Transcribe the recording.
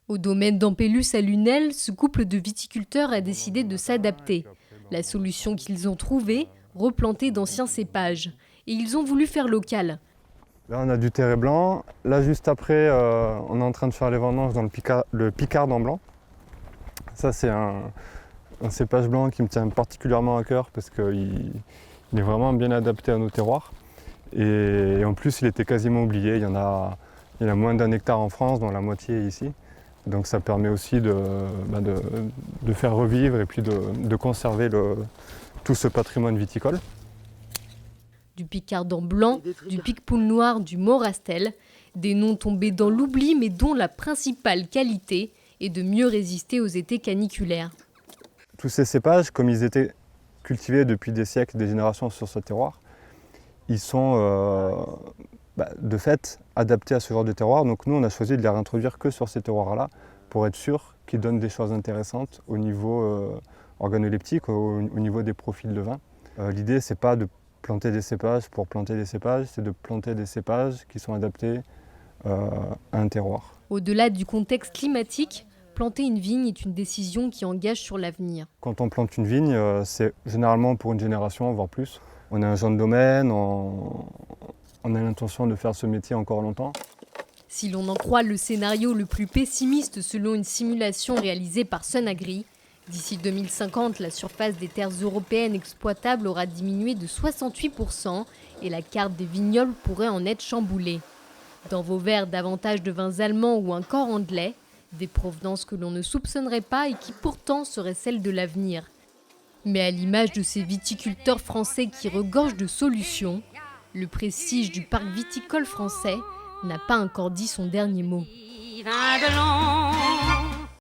Au domaine d'Ampélus à Lunel, ce couple de viticulteurs a décidé de s'adapter. La solution qu'ils ont trouvée, replanter d'anciens cépages. Et ils ont voulu faire local. Là, on a du terré blanc. Là, juste après, on est en train de faire les vendanges dans le Picard en blanc. Ça, c'est un cépage blanc qui me tient particulièrement à cœur parce qu'il est vraiment bien adapté à nos terroirs. Et en plus, il était quasiment oublié. Il y a moins d'1 hectare en France, dont la moitié est ici. Donc ça permet aussi de faire revivre et puis de conserver tout ce patrimoine viticole. Du Picardant blanc, du Picpoul noir, du Morastel, des noms tombés dans l'oubli mais dont la principale qualité est de mieux résister aux étés caniculaires. Tous ces cépages, comme ils étaient cultivés depuis des siècles, des générations sur ce terroir, ils sont de fait adaptés à ce genre de terroir. Donc nous, on a choisi de les réintroduire que sur ces terroirs-là pour être sûr qu'ils donnent des choses intéressantes au niveau organoleptique, au niveau des profils de vin. L'idée, c'est pas de planter des cépages pour planter des cépages, c'est de planter des cépages qui sont adaptés à un terroir. Au-delà du contexte climatique, planter une vigne est une décision qui engage sur l'avenir. Quand on plante une vigne, c'est généralement pour une génération, voire plus. On est un jeune domaine, on a l'intention de faire ce métier encore longtemps. Si l'on en croit le scénario le plus pessimiste selon une simulation réalisée par Sunagri, d'ici 2050, la surface des terres européennes exploitables aura diminué de 68% et la carte des vignobles pourrait en être chamboulée. Dans vos verres, davantage de vins allemands ou un Corandlais, des provenances que l'on ne soupçonnerait pas et qui pourtant seraient celles de l'avenir. Mais à l'image de ces viticulteurs français qui regorgent de solutions, le prestige du parc viticole français n'a pas encore dit son dernier mot.